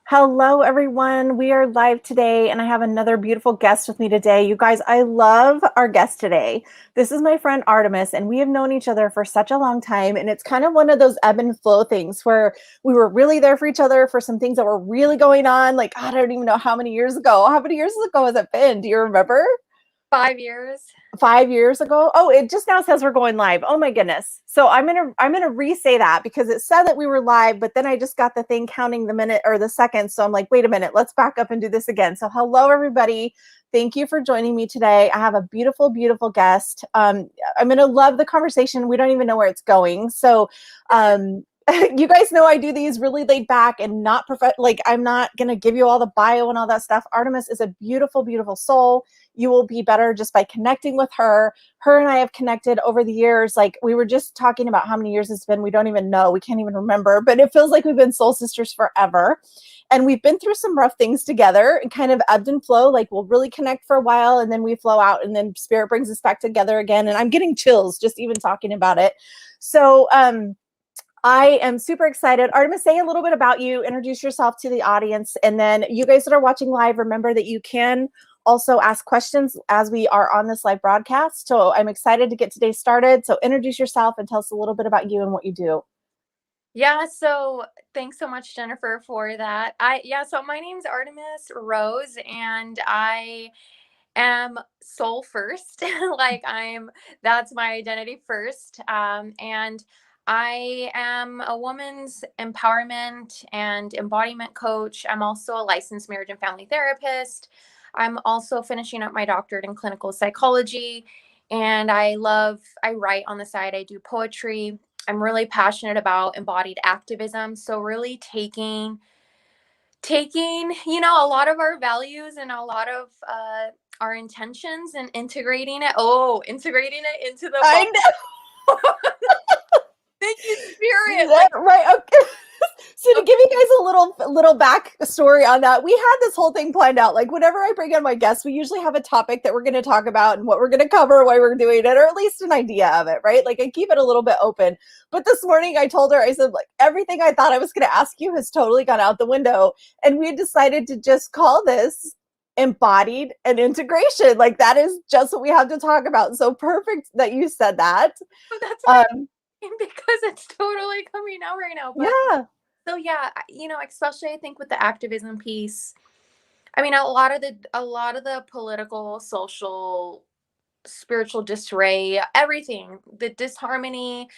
Hello, everyone. We are live today, and I have another beautiful guest with me today. You guys, I love our guest today. This is my friend Artemis, and we have known each other for such a long time. And it's kind of one of those ebb and flow things where we were really there for each other for some things that were really going on. Like, God, I don't even know how many years ago. How many years ago has it been? Do you remember? 5 years. 5 years ago. Oh, it just now says we're going live. Oh my goodness. So I'm gonna re-say that because it said that we were live, but then I just got the thing counting the minute or the second. So I'm like, wait a minute, let's back up and do this again. So hello everybody. Thank you for joining me today. I have a beautiful, beautiful guest. I'm gonna love the conversation. We don't even know where it's going. So you guys know I do these really laid back and not like I'm not gonna give you all the bio and all that stuff. Artemis is a beautiful, beautiful soul. You will be better just by connecting with her. Her and I have connected over the years. Like we were just talking about how many years it's been. We don't even know. We can't even remember, but it feels like we've been soul sisters forever. And we've been through some rough things together and kind of ebbed and flow. Like we'll really connect for a while and then we flow out and then spirit brings us back together again. And I'm getting chills just even talking about it. So, I am super excited. Artemis, say a little bit about you, introduce yourself to the audience, and then you guys that are watching live, remember that you can also ask questions as we are on this live broadcast. So I'm excited to get today started. So introduce yourself and tell us a little bit about you and what you do. Yeah, so thanks so much, Jennifer, for that. So my name's Artemis Rose, and I am soul first. That's my identity first. And I am a woman's empowerment and embodiment coach. I'm also a licensed marriage and family therapist. I'm also finishing up my doctorate in clinical psychology. And I write on the side, I do poetry. I'm really passionate about embodied activism. So really taking a lot of our values and a lot of our intentions and integrating it into the I body. know. Thank you, spirit. Yeah, right. Okay. So to give you guys a little back story on that, we had this whole thing planned out. Like whenever I bring on my guests, we usually have a topic that we're going to talk about and what we're going to cover, why we're doing it, or at least an idea of it, right? Like I keep it a little bit open. But this morning I told her, I said, like everything I thought I was going to ask you has totally gone out the window, and we decided to just call this embodied and integration. Like that is just what we have to talk about. So perfect that you said that. That's Um, because it's totally coming out right now. But yeah. so yeah, especially I think with the activism piece. I mean, a lot of the political, social, spiritual disarray, everything, the disharmony,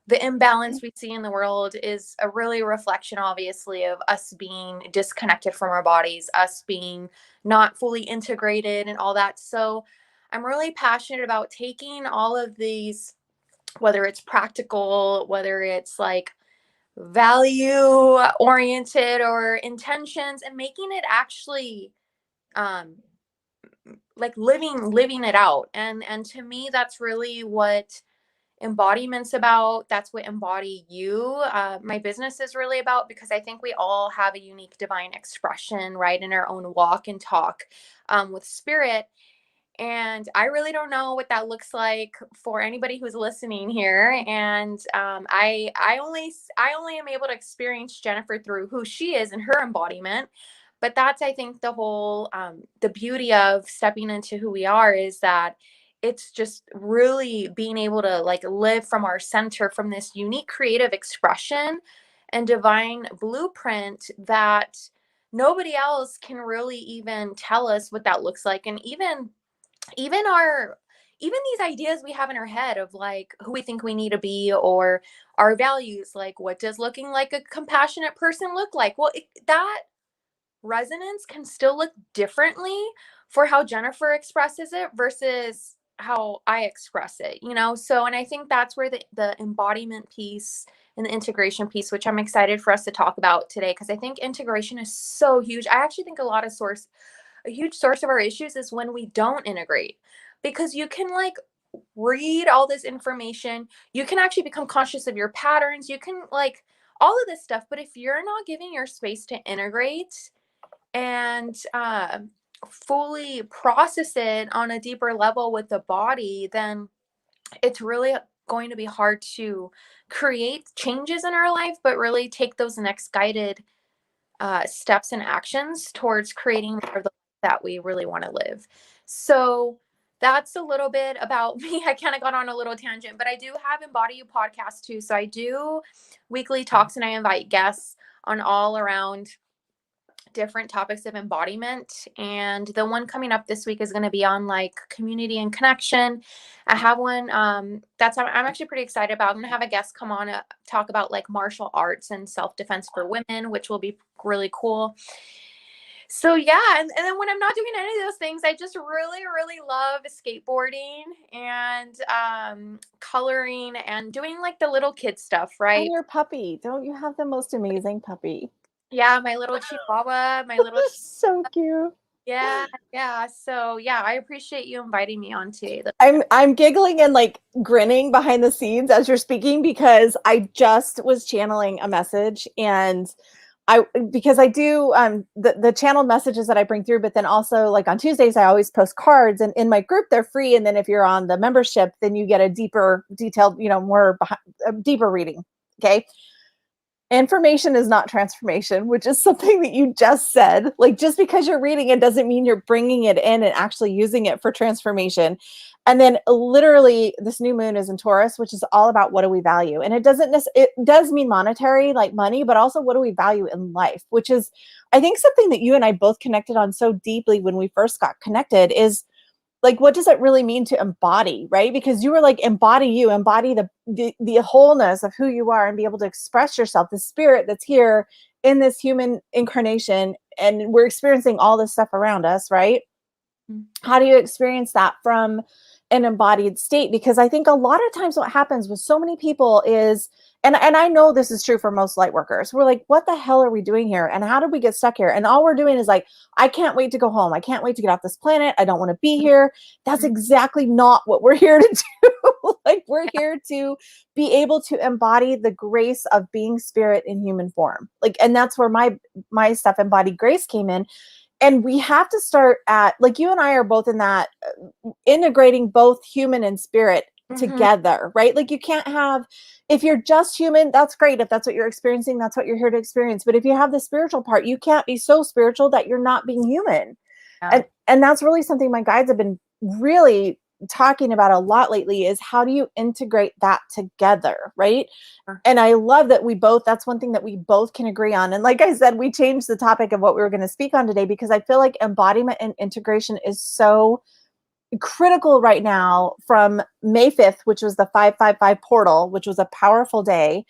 the imbalance we see in the world is a really reflection, obviously, of us being disconnected from our bodies, us being not fully integrated and all that. So I'm really passionate about taking all of these, whether it's practical, whether it's like value oriented or intentions, and making it actually um like living it out. And to me, that's really what embodiment's about. That's what EmbodyU, my business, is really about, because I think we all have a unique divine expression, right, in our own walk and talk with spirit. And I really don't know what that looks like for anybody who's listening here. And I only am able to experience Jennifer through who she is and her embodiment. But that's, I think, the whole the beauty of stepping into who we are, is that it's just really being able to like live from our center, from this unique creative expression and divine blueprint that nobody else can really even tell us what that looks like. And even these ideas we have in our head of like who we think we need to be, or our values, like what does looking like a compassionate person look like? Well, that resonance can still look differently for how Jennifer expresses it versus how I express it. So, and I think that's where the embodiment piece and the integration piece, which I'm excited for us to talk about today, because I think integration is so huge. I actually think a huge source of our issues is when we don't integrate, because you can like read all this information, you can actually become conscious of your patterns, you can like all of this stuff, but if you're not giving your space to integrate and fully process it on a deeper level with the body, then it's really going to be hard to create changes in our life, but really take those next guided steps and actions towards creating more of the life that we really want to live. So that's a little bit about me. I kind of got on a little tangent, but I do have EmbodyU podcast too. So I do weekly talks and I invite guests on all around different topics of embodiment. And the one coming up this week is going to be on like community and connection. I have one that's I'm actually pretty excited about. I'm going to have a guest come on talk about like martial arts and self-defense for women, which will be really cool. So yeah, and then when I'm not doing any of those things, I just really, really love skateboarding and coloring and doing like the little kid stuff, And right? your puppy. Don't you have the most amazing puppy? Yeah, my little chihuahua, my little So cute. yeah. So yeah, I appreciate you inviting me on today. I'm giggling and like grinning behind the scenes as you're speaking because I just was channeling a message and because I do the channeled messages that I bring through, but then also like on Tuesdays I always post cards, and in my group they're free, and then if you're on the membership then you get a deeper detailed, more behind, a deeper reading. Okay. Information is not transformation, which is something that you just said. Like, just because you're reading it doesn't mean you're bringing it in and actually using it for transformation. And then literally this new moon is in Taurus, which is all about what do we value. And it does mean monetary, like money, but also what do we value in life, which is, I think, something that you and I both connected on so deeply when we first got connected is like, what does it really mean to embody, right? Because you were like, embody you, embody the wholeness of who you are and be able to express yourself, the spirit that's here in this human incarnation. And we're experiencing all this stuff around us, right? Mm-hmm. How do you experience that from an embodied state? Because I think a lot of times what happens with so many people is, and I know this is true for most light workers, we're like, what the hell are we doing here? And how did we get stuck here? And all we're doing is like, I can't wait to go home. I can't wait to get off this planet. I don't want to be here. That's exactly not what we're here to do. Like, we're here to be able to embody the grace of being spirit in human form. Like, and that's where my stuff, embodied grace, came in. And we have to start at, like, you and I are both in that integrating both human and spirit together, right? Like, you can't have, if you're just human, that's great. If that's what you're experiencing, that's what you're here to experience. But if you have the spiritual part, you can't be so spiritual that you're not being human. Yeah. And that's really something my guides have been really talking about a lot lately, is how do you integrate that together, right? And I love that that's one thing that we both can agree on. And like I said, we changed the topic of what we were going to speak on today because I feel like embodiment and integration is so critical right now. From May 5th, which was the 555 portal, which was a powerful day.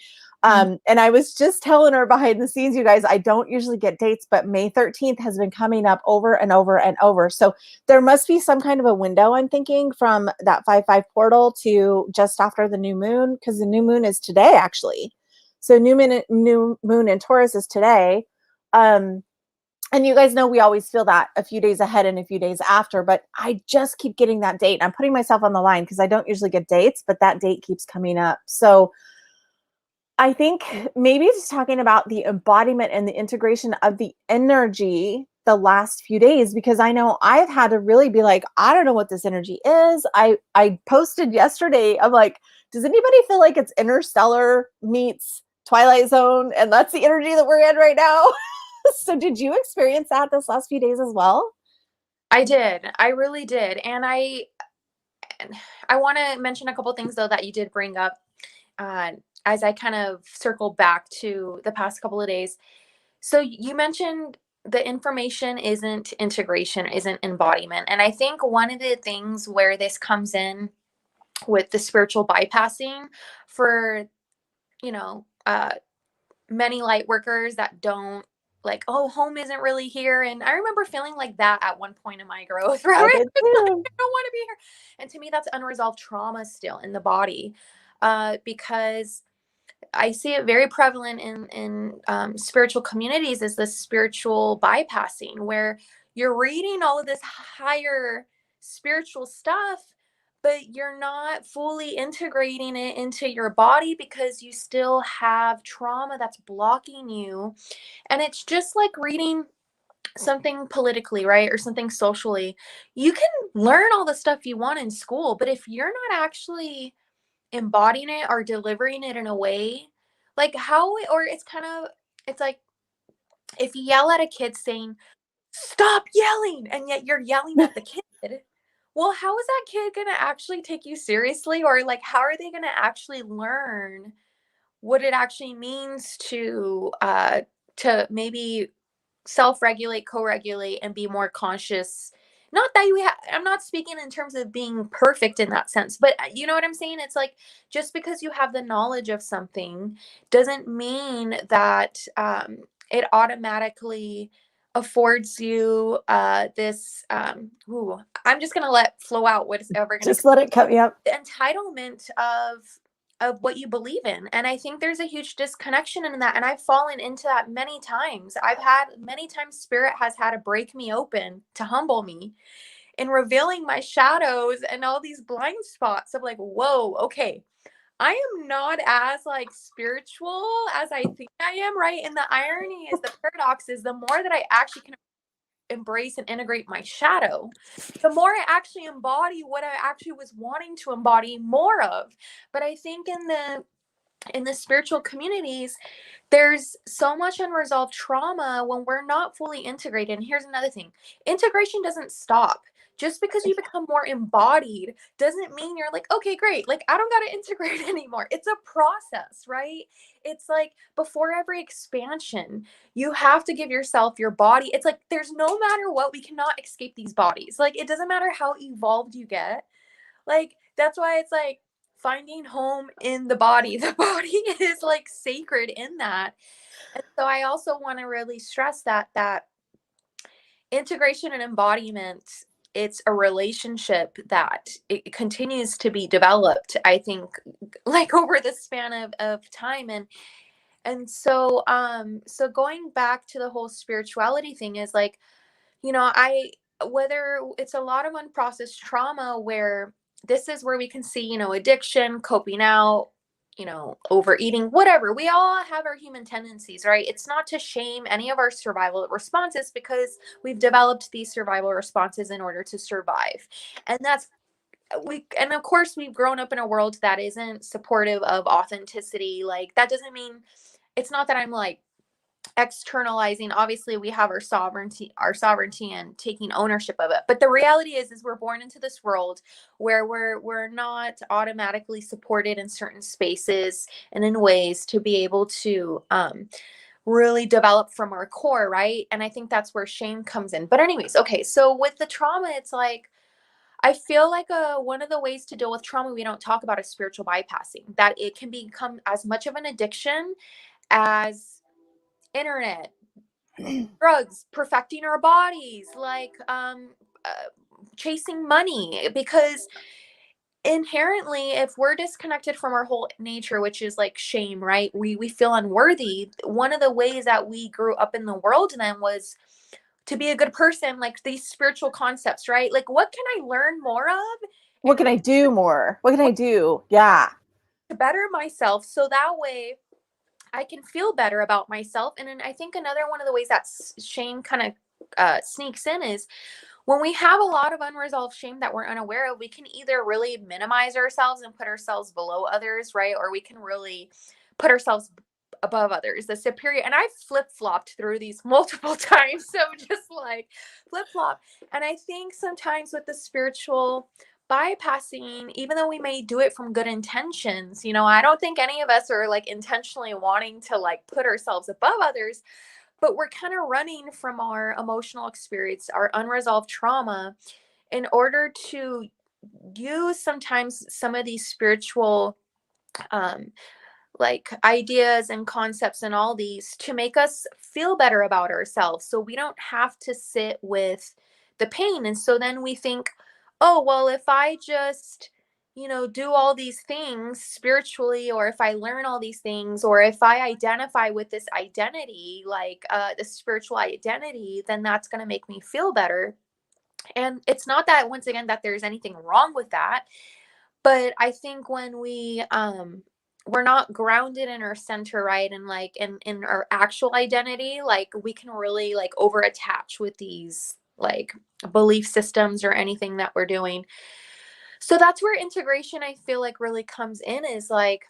And I was just telling her behind the scenes, you guys, I don't usually get dates, but May 13th has been coming up over and over and over. So there must be some kind of a window, I'm thinking, from that 5-5 portal to just after the new moon, because the new moon is today, actually. So new moon in Taurus is today. And you guys know we always feel that a few days ahead and a few days after, but I just keep getting that date. I'm putting myself on the line because I don't usually get dates, but that date keeps coming up. So I think maybe just talking about the embodiment and the integration of the energy the last few days, because I know I've had to really be like, I don't know what this energy is. I posted yesterday, I'm like, does anybody feel like it's Interstellar meets Twilight Zone? And that's the energy that we're in right now. So did you experience that this last few days as well? I did. I really did. And I want to mention a couple things though that you did bring up as I kind of circle back to the past couple of days. So you mentioned the information isn't integration, isn't embodiment. And I think one of the things where this comes in with the spiritual bypassing for, you know, many light workers that don't, like, oh, home isn't really here. And I remember feeling like that at one point in my growth, right? I did Like, I too. don't want to be here. And to me, that's unresolved trauma still in the body, because I see it very prevalent in spiritual communities, is this spiritual bypassing where you're reading all of this higher spiritual stuff, but you're not fully integrating it into your body because you still have trauma that's blocking you. And it's just like reading something politically, right? Or something socially. You can learn all the stuff you want in school, but if you're not actually embodying it or delivering it in a way like how, or it's kind of, it's like if you yell at a kid saying, stop yelling, and yet you're yelling at the kid, well, how is that kid going to actually take you seriously? Or like, how are they going to actually learn what it actually means to maybe self-regulate, co-regulate, and be more conscious? Not that I'm not speaking in terms of being perfect in that sense, but you know what I'm saying? It's like, just because you have the knowledge of something doesn't mean that it automatically affords you this ooh, I'm just gonna let flow out what's ever gonna Just let it come. Yep. the entitlement of what you believe in. And I think there's a huge disconnection in that, and I've fallen into that many times. I've had many times spirit has had to break me open to humble me in revealing my shadows and all these blind spots of like, whoa, okay, I am not as like spiritual as I think I am, right? And the irony is, the paradox is, the more that I actually can embrace and integrate my shadow, the more I actually embody what I actually was wanting to embody more of. But I think in the spiritual communities, there's so much unresolved trauma when we're not fully integrated. And here's another thing: integration doesn't stop. Just because you become more embodied doesn't mean you're like, okay, great. Like, I don't got to integrate anymore. It's a process, right? It's like, before every expansion, you have to give yourself your body. It's like, there's no matter what, we cannot escape these bodies. Like, it doesn't matter how evolved you get. Like, that's why it's like finding home in the body. The body is like sacred in that. And so I also want to really stress that integration and embodiment, it's a relationship that it continues to be developed, I think, like over the span of time. And so so going back to the whole spirituality thing is like, you know, whether it's a lot of unprocessed trauma, where this is where we can see, you know, addiction, coping out, you know, overeating, whatever. We all have our human tendencies, right? It's not to shame any of our survival responses, because we've developed these survival responses in order to survive. And and of course, we've grown up in a world that isn't supportive of authenticity. Like, that doesn't mean, it's not that I'm like externalizing. Obviously, we have our sovereignty and taking ownership of it, but the reality is we're born into this world where we're not automatically supported in certain spaces and in ways to be able to really develop from our core, right? And I think that's where shame comes in. But anyways, okay, so with the trauma, it's like, I feel like one of the ways to deal with trauma we don't talk about is spiritual bypassing, that it can become as much of an addiction as internet, drugs, perfecting our bodies, like chasing money. Because inherently, if we're disconnected from our whole nature, which is like shame, right? We feel unworthy. One of the ways that we grew up in the world then was to be a good person, like these spiritual concepts, right? Like, what can I learn more of What in can order I do more? What can I do? Yeah. to better myself, so that way I can feel better about myself? And then I think another one of the ways that shame kind of sneaks in is when we have a lot of unresolved shame that we're unaware of, we can either really minimize ourselves and put ourselves below others, right? Or we can really put ourselves above others, the superior. And I've flip flopped through these multiple times. So just like flip flop. And I think sometimes with the spiritual bypassing, even though we may do it from good intentions, you know, I don't think any of us are like intentionally wanting to like put ourselves above others, but we're kind of running from our emotional experience, our unresolved trauma, in order to use sometimes some of these spiritual um, like ideas and concepts and all these to make us feel better about ourselves, so we don't have to sit with the pain. And so then we think, oh, well, if I just, you know, do all these things spiritually, or if I learn all these things, or if I identify with this identity, like the spiritual identity, then that's going to make me feel better. And it's not that, once again, that there's anything wrong with that, but I think when we're not grounded in our center, right, and like in our actual identity, like we can really like over attach with these like belief systems or anything that we're doing. So that's where integration, I feel like, really comes in, is like,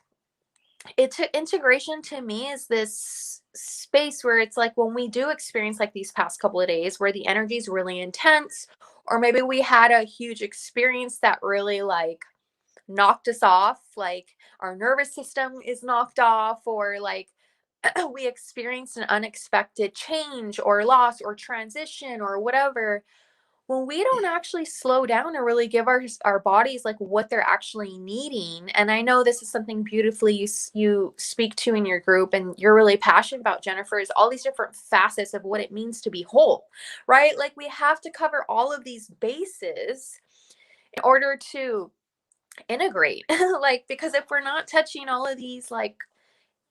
it's integration to me is this space where it's like when we do experience like these past couple of days where the energy is really intense, or maybe we had a huge experience that really like knocked us off, like our nervous system is knocked off, or like we experienced an unexpected change or loss or transition or whatever. When we don't actually slow down and really give our bodies like what they're actually needing. And I know this is something beautifully you speak to in your group and you're really passionate about, Jennifer, is all these different facets of what it means to be whole, right? Like we have to cover all of these bases in order to integrate. Like, because if we're not touching all of these like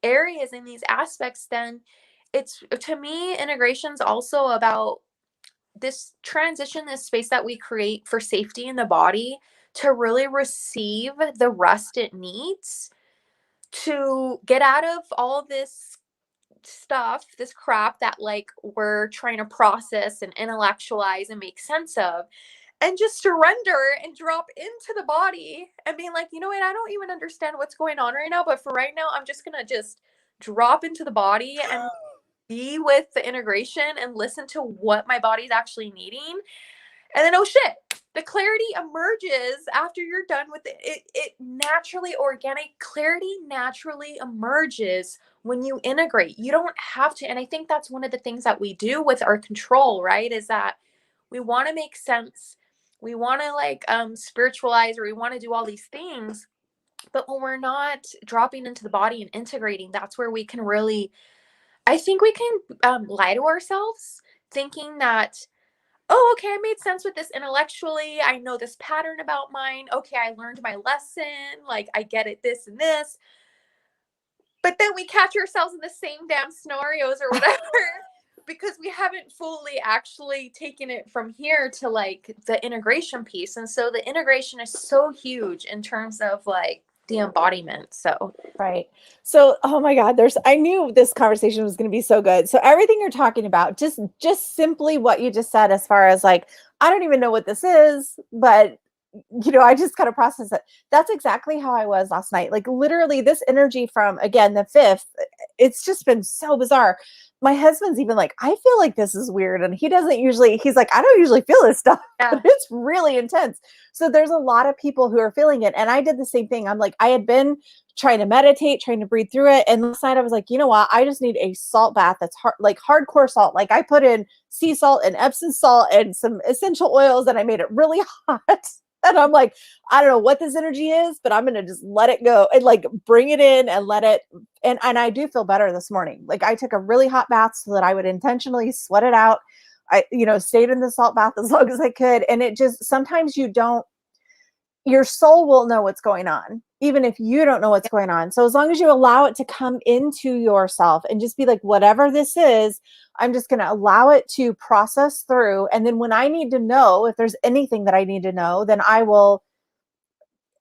areas in these aspects, then it's, to me, integration's also about this transition, this space that we create for safety in the body to really receive the rest it needs to get out of all this stuff, this crap that like we're trying to process and intellectualize and make sense of, and just surrender and drop into the body and being like, you know what, I don't even understand what's going on right now, but for right now, I'm just gonna just drop into the body and be with the integration and listen to what my body's actually needing. And then, oh shit, the clarity emerges after you're done with it. It naturally, organic clarity naturally emerges when you integrate. You don't have to. And I think that's one of the things that we do with our control, right? Is that we want to make sense. We want to like spiritualize, or we want to do all these things. But when we're not dropping into the body and integrating, that's where we can really, I think we can lie to ourselves thinking that, oh, okay, I made sense with this intellectually. I know this pattern about mine. Okay, I learned my lesson. Like, I get it, this and this. But then we catch ourselves in the same damn scenarios or whatever because we haven't fully actually taken it from here to like the integration piece. And so the integration is so huge in terms of like the embodiment. So Right. So, oh my God, I knew this conversation was going to be so good. So everything you're talking about, just simply what you just said, as far as like, I don't even know what this is, but I just kind of process it. That's exactly how I was last night. Like literally this energy from, again, the 5th, it's just been so bizarre. My husband's even like, I feel like this is weird. And he's like, I don't usually feel this stuff, but it's really intense. So there's a lot of people who are feeling it. And I did the same thing. I'm like, I had been trying to meditate, trying to breathe through it. And last night I was like, you know what? I just need a salt bath that's like hardcore salt. Like I put in sea salt and Epsom salt and some essential oils and I made it really hot. And I'm like, I don't know what this energy is, but I'm going to just let it go and like bring it in and let it. And I do feel better this morning. Like I took a really hot bath so that I would intentionally sweat it out. I, stayed in the salt bath as long as I could. And it just, sometimes your soul will know what's going on, even if you don't know what's going on. So as long as you allow it to come into yourself and just be like, whatever this is, I'm just going to allow it to process through. And then when I need to know, if there's anything that I need to know, then I will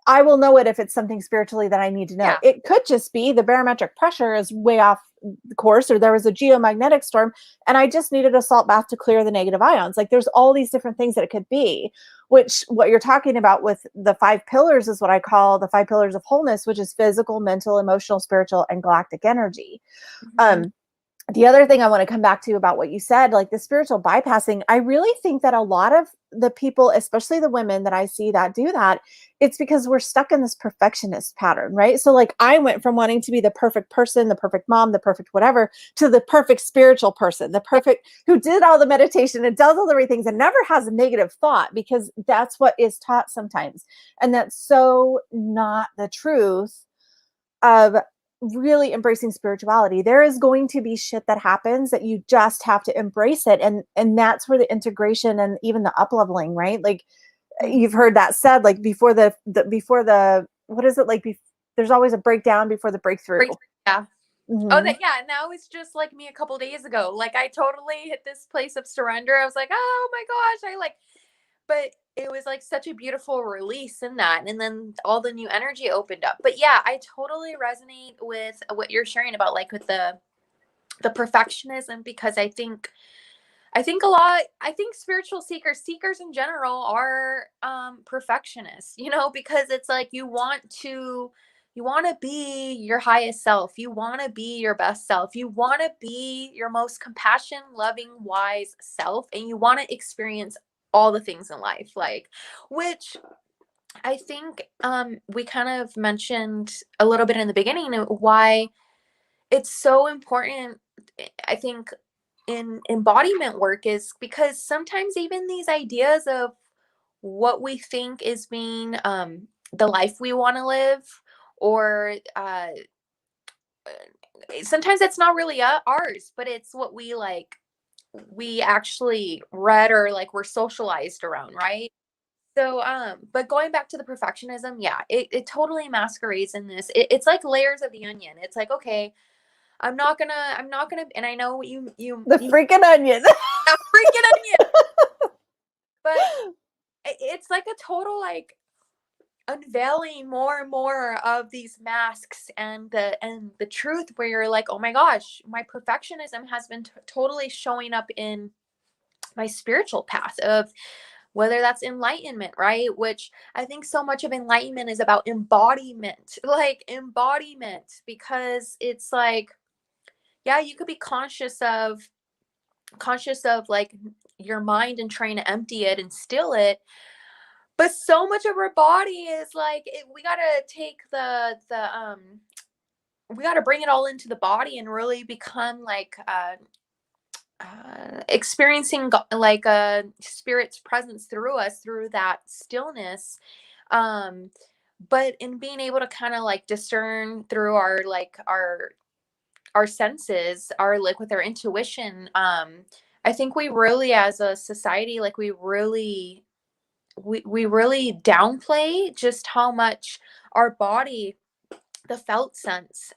know it if it's something spiritually that I need to know. Yeah. It could just be the barometric pressure is way off the course, or there was a geomagnetic storm and I just needed a salt bath to clear the negative ions. Like there's all these different things that it could be, which what you're talking about with the 5 pillars is what I call the 5 pillars of wholeness, which is physical, mental, emotional, spiritual, and galactic energy. Mm-hmm. The other thing I want to come back to about what you said, like the spiritual bypassing, I really think that a lot of the people, especially the women that I see that do that, it's because we're stuck in this perfectionist pattern, right? So like I went from wanting to be the perfect person, the perfect mom, the perfect whatever, to the perfect spiritual person, the perfect who did all the meditation and does all the right things and never has a negative thought, because that's what is taught sometimes. And that's so not the truth of really embracing spirituality. There is going to be shit that happens that you just have to embrace it. And that's where the integration and even the up leveling, right? Like you've heard that said, like before the what is it? Like there's always a breakdown before the breakthrough. Yeah. Mm-hmm. Oh, yeah. Now it's just like me a couple days ago. Like I totally hit this place of surrender. I was like, oh my gosh, but it was like such a beautiful release in that. And then all the new energy opened up. But yeah, I totally resonate with what you're sharing about, like with the perfectionism, because I think spiritual seekers in general are perfectionists, because it's like you want to You want to be your highest self. You want to be your best self. You want to be your most compassion, loving, wise self. And you want to experience all the things in life, like, which I think we kind of mentioned a little bit in the beginning why it's so important, I think, in embodiment work is because sometimes even these ideas of what we think is being the life we want to live, or sometimes it's not really ours, but it's what we like, we actually read or like we're socialized around, right? So, but going back to the perfectionism, yeah, it totally masquerades in this. It's like layers of the onion. It's like, okay, I'm not gonna, and I know The you freaking onion. a freaking onion, but it's like a total like unveiling more and more of these masks and the truth where you're like, oh my gosh, my perfectionism has been totally showing up in my spiritual path of whether that's enlightenment, right? Which I think so much of enlightenment is about embodiment, like embodiment, because it's like, yeah, you could be conscious of like your mind and trying to empty it and still it, but so much of our body is like we got to take the we got to bring it all into the body and really become like experiencing like a spirit's presence through us through that stillness, um but in being able to kind of like discern through our like our senses, our like with our intuition. I think we really as a society, like we really downplay just how much our body, the felt sense,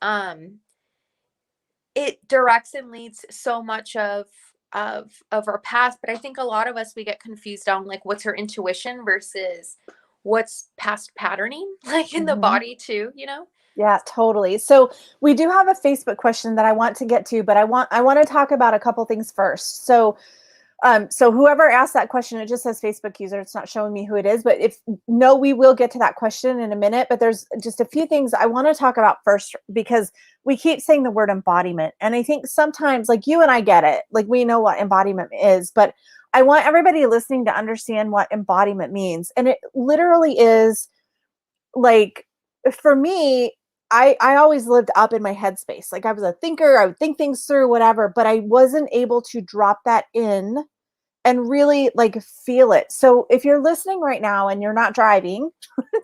it directs and leads so much of our past. But I think a lot of us, we get confused on like what's our intuition versus what's past patterning, like in the Mhm. body too, you know? Yeah, totally. So we do have a Facebook question that I want to get to, but I want to talk about a couple things first. So whoever asked that question, it just says Facebook user. It's not showing me who it is, but if no, we will get to that question in a minute. But there's just a few things I want to talk about first because we keep saying the word embodiment, and I think sometimes, like you and I get it, like we know what embodiment is, but I want everybody listening to understand what embodiment means, and it literally is like for me. I always lived up in my headspace. Like I was a thinker, I would think things through, whatever, but I wasn't able to drop that in and really like feel it. So if you're listening right now and you're not driving,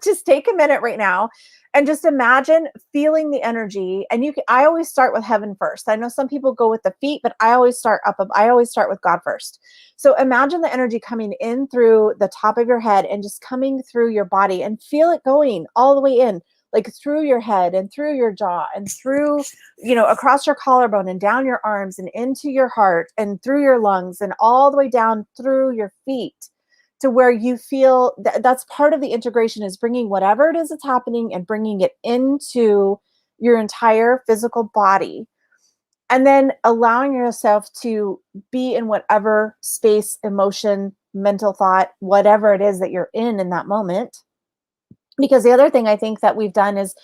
just take a minute right now and just imagine feeling the energy. And I always start with heaven first. I know some people go with the feet, but I always start I always start with God first. So imagine the energy coming in through the top of your head and just coming through your body and feel it going all the way in, like through your head and through your jaw and through, across your collarbone and down your arms and into your heart and through your lungs and all the way down through your feet to where you feel that's part of the integration, is bringing whatever it is that's happening and bringing it into your entire physical body, and then allowing yourself to be in whatever space, emotion, mental thought, whatever it is that you're in that moment. Because the other thing I think that we've done is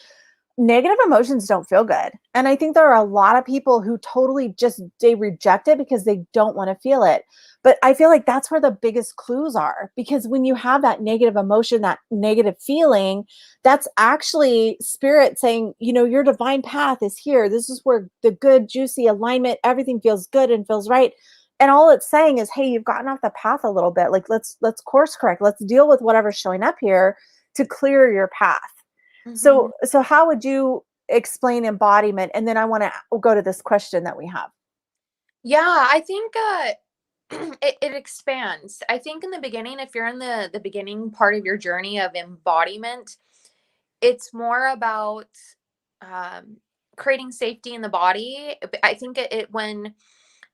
negative emotions don't feel good. And I think there are a lot of people who totally just they reject it because they don't want to feel it. But I feel like that's where the biggest clues are, because when you have that negative emotion, that negative feeling, that's actually spirit saying, your divine path is here. This is where the good, juicy alignment, everything feels good and feels right. And all it's saying is, hey, you've gotten off the path a little bit. Like let's course correct. Let's deal with whatever's showing up here to clear your path. Hmm. So how would you explain embodiment? And then I want to go to this question that we have. Yeah, I think it expands. I think in the beginning, if you're in the beginning part of your journey of embodiment, it's more about um, creating safety in the body. I think it when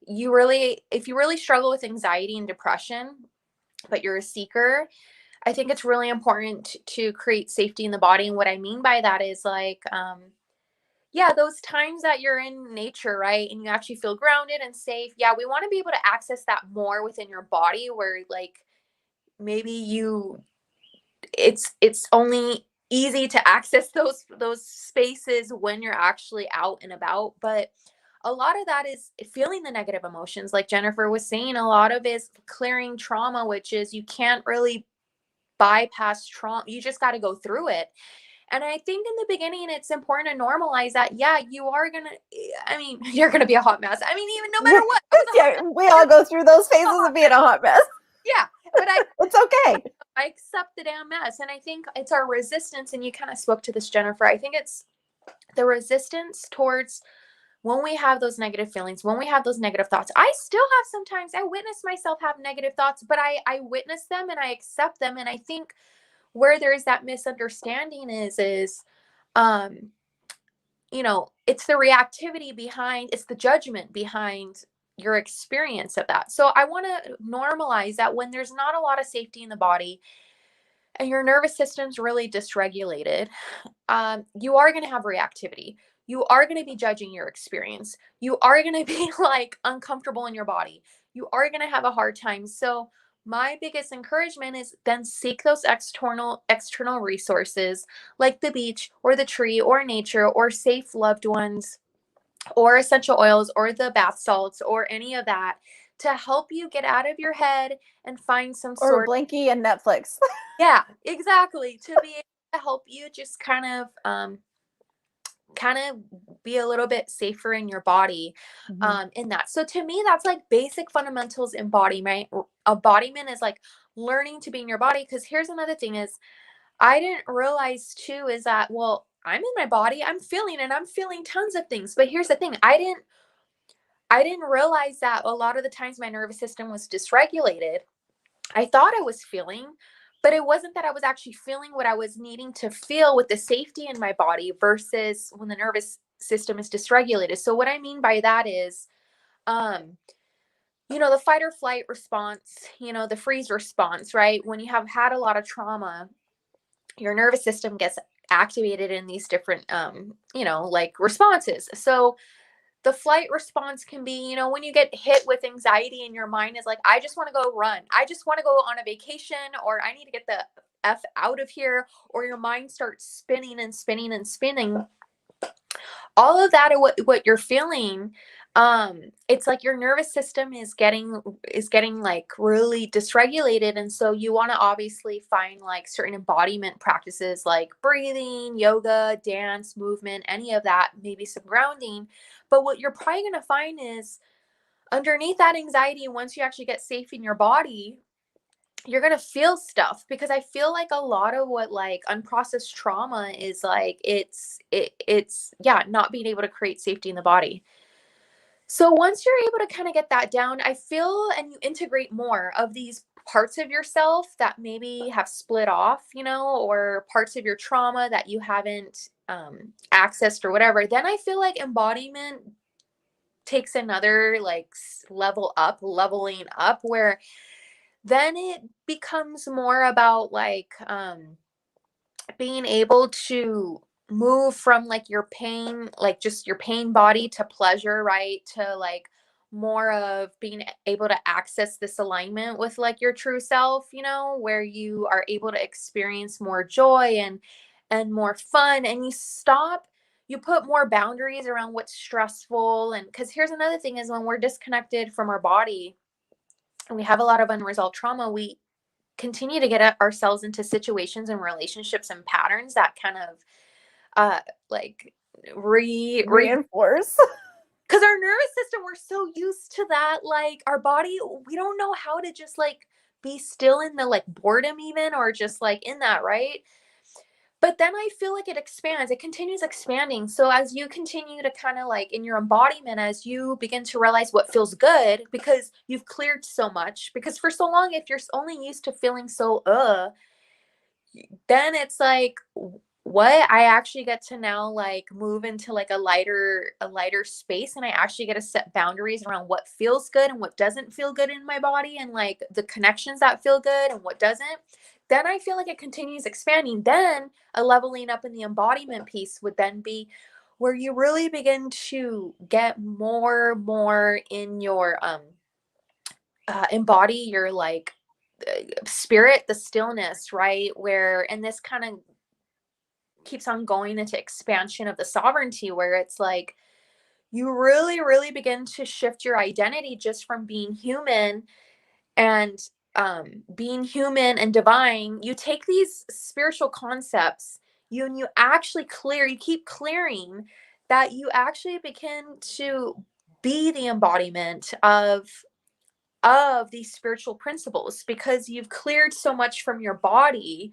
you really, if you really struggle with anxiety and depression, but you're a seeker, I think it's really important to create safety in the body. And what I mean by that is like, yeah, those times that you're in nature, right? And you actually feel grounded and safe. Yeah, we want to be able to access that more within your body where like maybe you it's only easy to access those spaces when you're actually out and about. But a lot of that is feeling the negative emotions. Like Jennifer was saying, a lot of is clearing trauma, which is you can't really bypass trauma. You just got to go through it. And I think in the beginning, it's important to normalize that, yeah, you are going to, I mean, you're going to be a hot mess. I mean, even no matter what, I was a hot Yeah, mess. we all go through those phases of being a hot mess. Yeah. But It's okay. I accept the damn mess. And I think it's our resistance. And you kind of spoke to this, Jennifer. I think it's the resistance towards when we have those negative feelings, when we have those negative thoughts. I still have sometimes, I witness myself have negative thoughts, but I witness them and I accept them. And I think where there's that misunderstanding is, um, you know, it's the reactivity behind, it's the judgment behind your experience of that. So I want to normalize that when there's not a lot of safety in the body and your nervous system's really dysregulated, you are going to have reactivity. You are going to be judging your experience. You are going to be like uncomfortable in your body. You are going to have a hard time. So my biggest encouragement is then seek those external resources like the beach or the tree or nature or safe loved ones or essential oils or the bath salts or any of that to help you get out of your head and find some Or sort. Blanky and Netflix. Yeah, exactly, to be able to help you just kind of be a little bit safer in your body, in that. So to me, that's like basic fundamentals embodiment. Embodiment is like learning to be in your body. Because here's another thing is I didn't realize too is that, well, I'm in my body, I'm feeling and I'm feeling tons of things. But here's the thing, I didn't realize that a lot of the times my nervous system was dysregulated. I thought I was feeling, but it wasn't that I was actually feeling what I was needing to feel with the safety in my body versus when the nervous system is dysregulated. So what I mean by that is, um, the fight or flight response, the freeze response, right? When you have had a lot of trauma, your nervous system gets activated in these different, like responses. So the flight response can be, when you get hit with anxiety and your mind is like, I just want to go run. I just want to go on a vacation, or I need to get the F out of here, or your mind starts spinning and spinning and spinning. All of that, what you're feeling, it's like your nervous system is getting like really dysregulated. And so you want to obviously find like certain embodiment practices like breathing, yoga, dance, movement, any of that, maybe some grounding. But what you're probably going to find is underneath that anxiety, once you actually get safe in your body, you're going to feel stuff. Because I feel like a lot of what like unprocessed trauma is like, it's yeah, not being able to create safety in the body. So once you're able to kind of get that down, I feel, and you integrate more of these parts of yourself that maybe have split off, or parts of your trauma that you haven't accessed or whatever, then I feel like embodiment takes another like leveling up, where then it becomes more about like being able to move from like your pain, like just your pain body, to pleasure, right? To like more of being able to access this alignment with like your true self, where you are able to experience more joy and more fun, and you put more boundaries around what's stressful. And because here's another thing is when we're disconnected from our body and we have a lot of unresolved trauma, we continue to get ourselves into situations and relationships and patterns that kind of like Reinforce. because our nervous system, we're so used to that, like our body, we don't know how to just like be still in the like boredom even, or just like in that, right? But then I feel like it expands, it continues expanding. So as you continue to kind of like in your embodiment, as you begin to realize what feels good because you've cleared so much, because for so long, if you're only used to feeling so then it's like, what, I actually get to now like move into like a lighter space, and I actually get to set boundaries around what feels good and what doesn't feel good in my body, and like the connections that feel good and what doesn't. Then I feel like it continues expanding. Then a leveling up in the embodiment piece would then be where you really begin to get more in your embody your like spirit, the stillness, right? Where, and this kind of keeps on going into expansion of the sovereignty, where it's like you really, really begin to shift your identity just from being human and being human and divine. You take these spiritual concepts, and you actually you keep clearing that you actually begin to be the embodiment of these spiritual principles, because you've cleared so much from your body,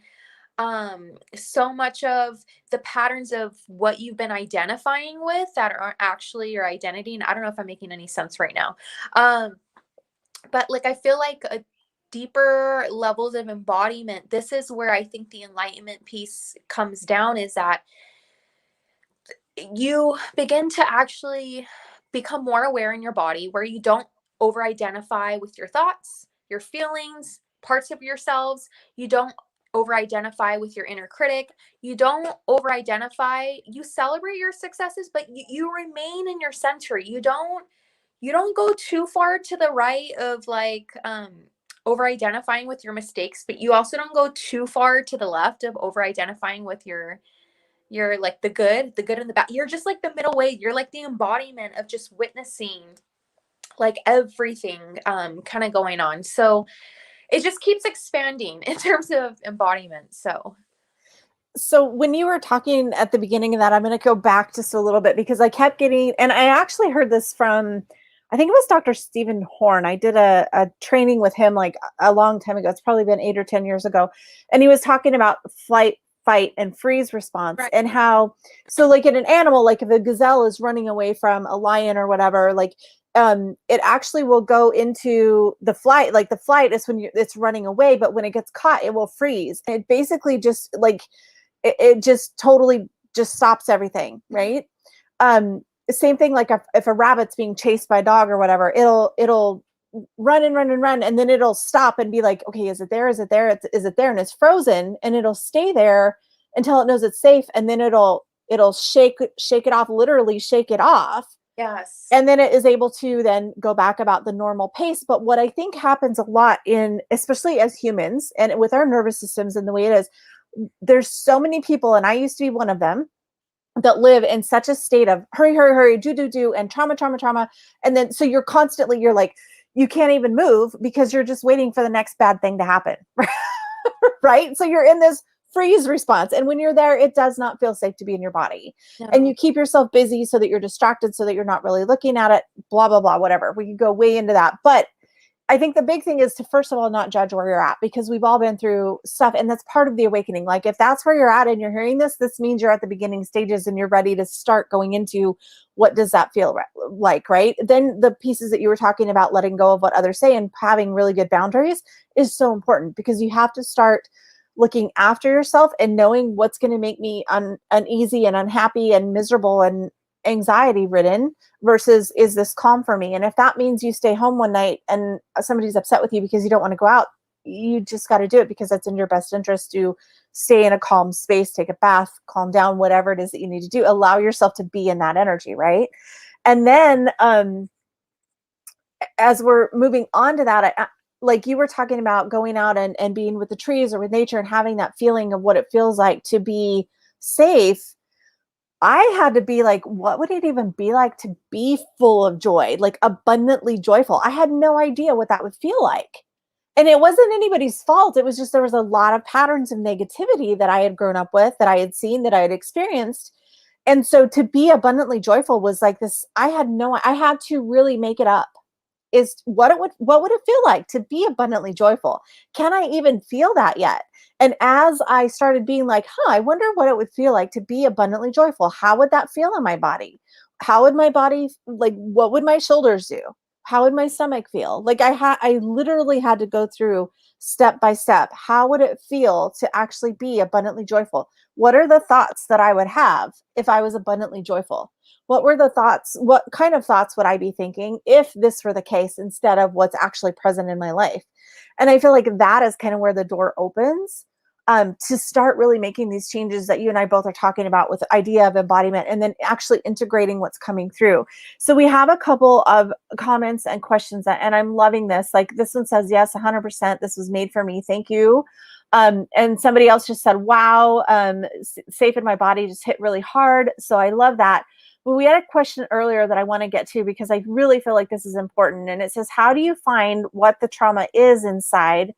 so much of the patterns of what you've been identifying with that aren't actually your identity. And I don't know if I'm making any sense right now. But like, I feel like a deeper levels of embodiment, this is where I think the enlightenment piece comes down, is that you begin to actually become more aware in your body, where you don't over identify with your thoughts, your feelings, parts of yourselves. You don't over identify with your inner critic. You don't over identify. You celebrate your successes, but you remain in your center. You don't go too far to the right of like over identifying with your mistakes, but you also don't go too far to the left of over identifying with you're like the good and the bad. You're just like the middle way. You're like the embodiment of just witnessing like everything kind of going on. So it just keeps expanding in terms of embodiment. So when you were talking at the beginning of that, I'm going to go back just a little bit, because I kept getting, and I actually heard this from, I think it was Dr. Stephen Horn. I did a training with him like a long time ago. It's probably been 8 or 10 years ago. And he was talking about flight, fight, and freeze response, right. and how, so like in an animal, like if a gazelle is running away from a lion or whatever, like it actually will go into the flight. Like the flight is when it's running away, but when it gets caught, it will freeze. It basically just like, it just totally just stops everything, right? Same thing, like if a rabbit's being chased by a dog or whatever, it'll run and run and run, and then it'll stop and be like, okay, is it there? Is it there? Is it there? And it's frozen, and it'll stay there until it knows it's safe, and then it'll shake it off, literally shake it off. Yes. And then it is able to then go back about the normal pace. But what I think happens a lot especially as humans and with our nervous systems and the way it is, there's so many people, and I used to be one of them, that live in such a state of hurry, hurry, hurry, do, and trauma, trauma, trauma. And then, so you're like, you can't even move because you're just waiting for the next bad thing to happen. Right? So you're in this freeze response. And when you're there, it does not feel safe to be in your body. No. And you keep yourself busy so that you're distracted, so that you're not really looking at it, blah, blah, blah, whatever. We can go way into that. But I think the big thing is to, first of all, not judge where you're at, because we've all been through stuff, and that's part of the awakening. Like if that's where you're at and you're hearing this means you're at the beginning stages and you're ready to start going into what does that feel like, right? Then the pieces that you were talking about, letting go of what others say and having really good boundaries, is so important, because you have to start looking after yourself and knowing what's going to make me uneasy and unhappy and miserable and anxiety ridden versus is this calm for me? And if that means you stay home one night and somebody's upset with you because you don't want to go out, you just got to do it, because that's in your best interest to stay in a calm space, take a bath, calm down, whatever it is that you need to do. Allow yourself to be in that energy, right? And then as we're moving on to that, like you were talking about going out and being with the trees or with nature and having that feeling of what it feels like to be safe. I had to be like, what would it even be like to be full of joy, like abundantly joyful? I had no idea what that would feel like. And it wasn't anybody's fault. It was just, there was a lot of patterns of negativity that I had grown up with, that I had seen, that I had experienced. And so to be abundantly joyful was like this, I had to really make it up. Is what would it feel like to be abundantly joyful? Can I even feel that yet? And as I started being like, I wonder what it would feel like to be abundantly joyful. How would that feel in my body? How would my body, like, what would my shoulders do? How would my stomach feel? Like I literally had to go through step by step. How would it feel to actually be abundantly joyful? What are the thoughts that I would have if I was abundantly joyful? What were the thoughts? What kind of thoughts would I be thinking if this were the case, instead of what's actually present in my life? And I feel like that is kind of where the door opens to start really making these changes that you and I both are talking about, with the idea of embodiment, and then actually integrating what's coming through. So we have a couple of comments and questions and I'm loving this. Like this one says, yes, 100%. This was made for me. Thank you. And somebody else just said, wow, safe in my body just hit really hard. So I love that. But we had a question earlier that I want to get to because I really feel like this is important. And it says, how do you find what the trauma is inside?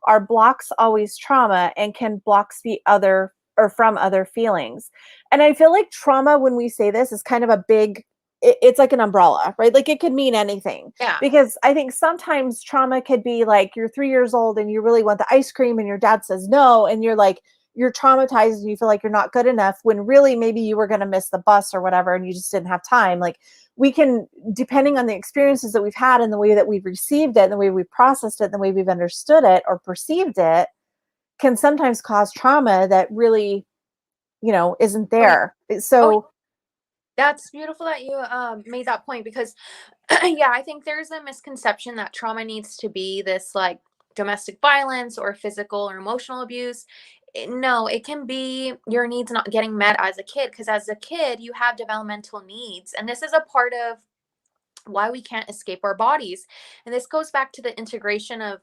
Are blocks always trauma? And can blocks be other or from other feelings? And I feel like trauma, when we say this, is kind of a big, it's like an umbrella, right? Like it could mean anything. Yeah. Because I think sometimes trauma could be like you're 3 years old and you really want the ice cream and your dad says no. And you're like, you're traumatized and you feel like you're not good enough when really maybe you were going to miss the bus or whatever and you just didn't have time. Like we can, depending on the experiences that we've had and the way that we've received it and the way we've processed it and the way we've understood it or perceived it, can sometimes cause trauma that really, isn't Oh, yeah. there. Oh, So that's beautiful that you made that point because yeah, I think there's a misconception that trauma needs to be this like domestic violence or physical or emotional abuse. No, it can be your needs not getting met as a kid because as a kid you have developmental needs, and this is a part of why we can't escape our bodies. And this goes back to the integration of,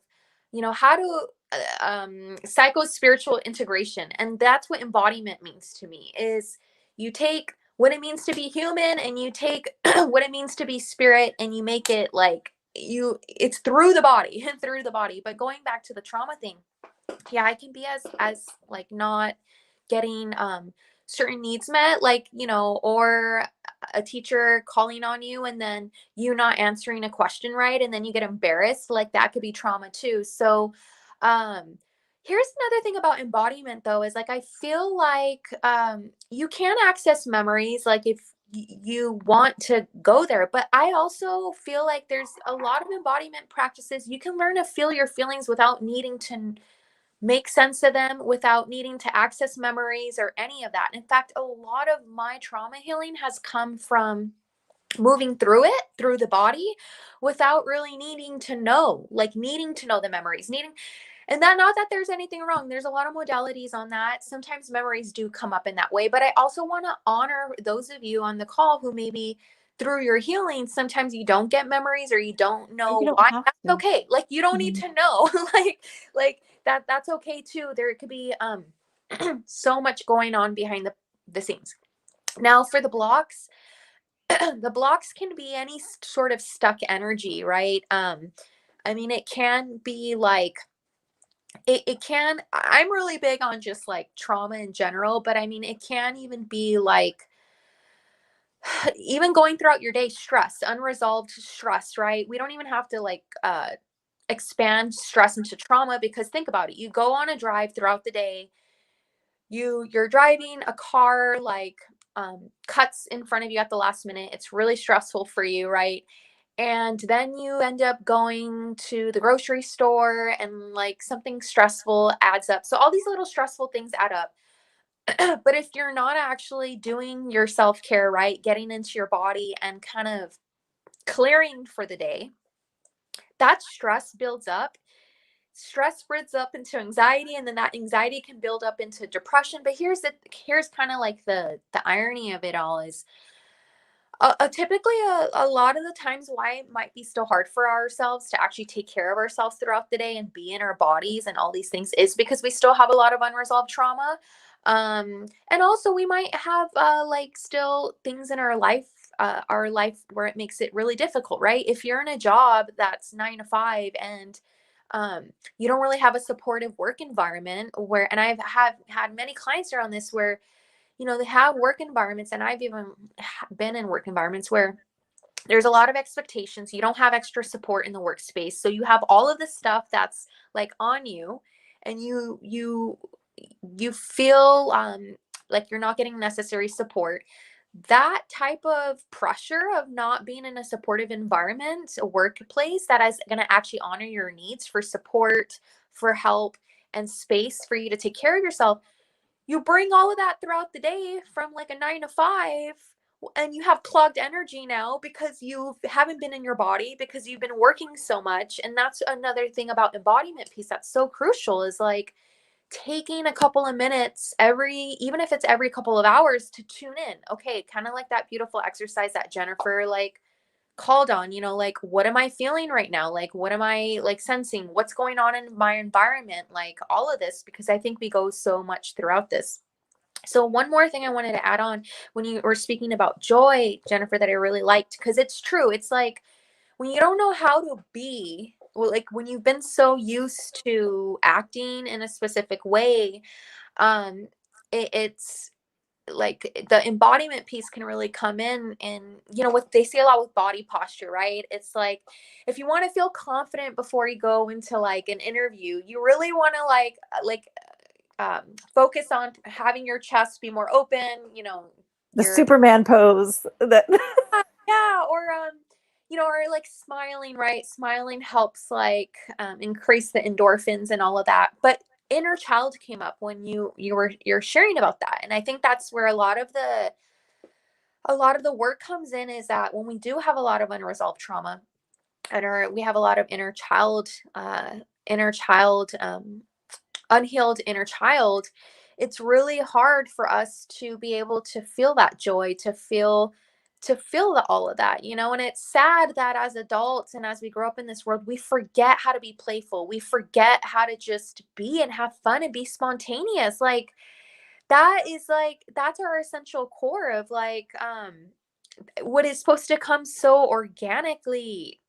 how to psycho spiritual integration. And that's what embodiment means to me is you take what it means to be human and you take what it means to be spirit and you make it like it's through the body and through the body. But going back to the trauma thing, yeah, I can be as like not getting certain needs met, like, or a teacher calling on you and then you not answering a question right and then you get embarrassed, like that could be trauma too. So um here's another thing about embodiment though, is like I feel like you can access memories like if you want to go there, but I also feel like there's a lot of embodiment practices you can learn to feel your feelings without needing to make sense of them, without needing to access memories or any of that. In fact, a lot of my trauma healing has come from moving through it through the body without really needing to know the memories, needing. And that, not that there's anything wrong, there's a lot of modalities on that. Sometimes memories do come up in that way, but I also want to honor those of you on the call who maybe through your healing sometimes you don't get memories or you don't you know don't why. have That's to. okay, like you don't need Mhm. to know. Like that's okay too. There could be so much going on behind the scenes. Now for the blocks, the blocks can be any sort of stuck energy, right? I mean, it can be like it can. I'm really big on just like trauma in general, but I mean it can even be like even going throughout your day, stress, unresolved stress, right? We don't even have to like expand stress into trauma, because think about it, you go on a drive throughout the day, you're driving a car, like cuts in front of you at the last minute, it's really stressful for you, right? And then you end up going to the grocery store and like something stressful adds up, so all these little stressful things add up. But if you're not actually doing your self-care right, getting into your body and kind of clearing for the day, that stress builds up. Stress spreads up into anxiety, and then that anxiety can build up into depression. But here's kind of like the irony of it all is typically a lot of the times why it might be still hard for ourselves to actually take care of ourselves throughout the day and be in our bodies and all these things is because we still have a lot of unresolved trauma. And also we might have like still things in our life where it makes it really difficult, right? If you're in a job that's 9 to 5 and you don't really have a supportive work environment where, and I've have had many clients around this where, they have work environments, and I've even been in work environments where there's a lot of expectations. You don't have extra support in the workspace. So you have all of this stuff that's like on you, and you feel like you're not getting necessary support. That type of pressure of not being in a supportive environment, a workplace that is going to actually honor your needs for support, for help, and space for you to take care of yourself, you bring all of that throughout the day from like a 9 to 5, and you have clogged energy now because you haven't been in your body because you've been working so much. And that's another thing about embodiment piece that's so crucial, is like taking a couple of minutes even if it's every couple of hours, to tune in. Okay, kind of like that beautiful exercise that Jennifer like called on, you know, like, what am I feeling right now? Like, what am I like sensing? What's going on in my environment? Like all of this, because I think we go so much throughout this. So one more thing I wanted to add on when you were speaking about joy, Jennifer, that I really liked, because it's true. It's like when you don't know how to be, well, like when you've been so used to acting in a specific way, um, it's like the embodiment piece can really come in. And you know what they say a lot with body posture, right? It's like if you want to feel confident before you go into like an interview, you really want to focus on having your chest be more open, you know, The your Superman pose that yeah, or you know, or like smiling, right? Smiling helps like increase the endorphins and all of that. But inner child came up when you're sharing about that. And I think that's where a lot of the work comes in, is that when we do have a lot of unresolved trauma, and we have a lot of inner child unhealed inner child, it's really hard for us to be able to feel that joy, all of that, you know. And it's sad that as adults and as we grow up in this world, we forget how to be playful. We forget how to just be and have fun and be spontaneous. Like that's our essential core of like what is supposed to come so organically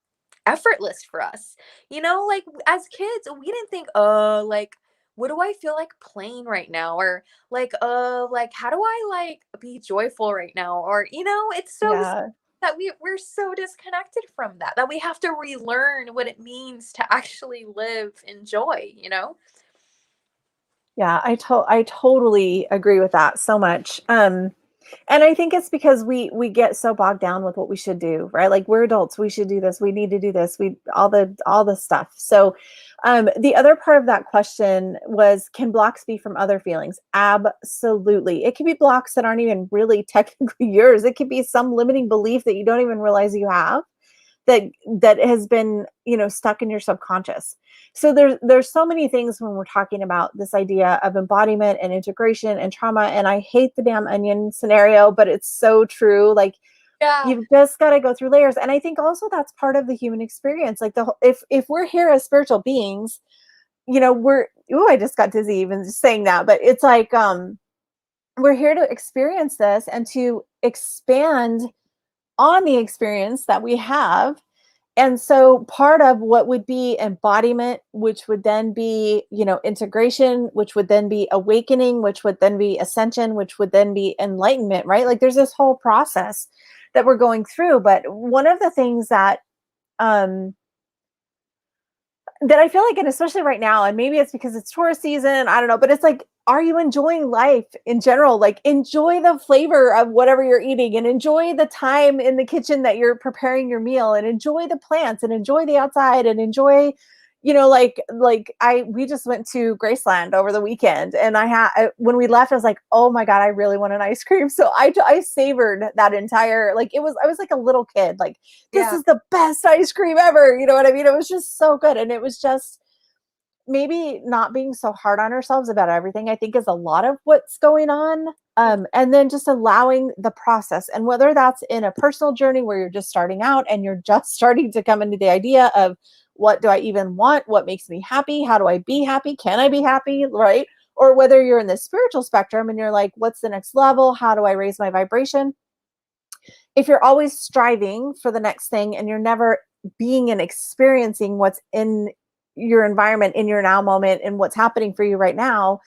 effortless for us. You know, like as kids, we didn't think, oh, like, what do I feel like playing right now? Or like, like, how do I like be joyful right now? Or, you know, it's so yeah. that we're so disconnected from that we have to relearn what it means to actually live in joy, you know? Yeah, I totally agree with that so much. And I think it's because we get so bogged down with what we should do, right? Like we're adults, we should do this, we need to do this, we all the stuff. So the other part of that question was, can blocks be from other feelings? Absolutely. It can be blocks that aren't even really technically yours. It could be some limiting belief that you don't even realize you have, that has been, you know, stuck in your subconscious. So there's so many things when we're talking about this idea of embodiment and integration and trauma. And I hate the damn onion scenario, but it's so true. Like Yeah. you've just got to go through layers. And I think also that's part of the human experience. Like if we're here as spiritual beings, you know, I just got dizzy even just saying that, but it's like we're here to experience this and to expand on the experience that we have. And so part of what would be embodiment, which would then be, you know, integration, which would then be awakening, which would then be ascension, which would then be enlightenment, right? Like there's this whole process that we're going through. But one of the things um, that I feel like, and especially right now, and maybe it's because it's tourist season, I don't know, but it's like, are you enjoying life in general? Like enjoy the flavor of whatever you're eating and enjoy the time in the kitchen that you're preparing your meal and enjoy the plants and enjoy the outside and enjoy, you know, we just went to Graceland over the weekend and when we left, I was like, oh my God, I really want an ice cream. So I savored that entire, like I was like a little kid, like this Yeah. is the best ice cream ever. You know what I mean? It was just so good. And it was just maybe not being so hard on ourselves about everything, I think is a lot of what's going on. And then just allowing the process. And whether that's in a personal journey where you're just starting out and you're just starting to come into the idea of what do I even want? What makes me happy? How do I be happy? Can I be happy? Right? Or whether you're in the spiritual spectrum and you're like, what's the next level? How do I raise my vibration? If you're always striving for the next thing and you're never being and experiencing what's in your environment in your now moment and what's happening for you right now,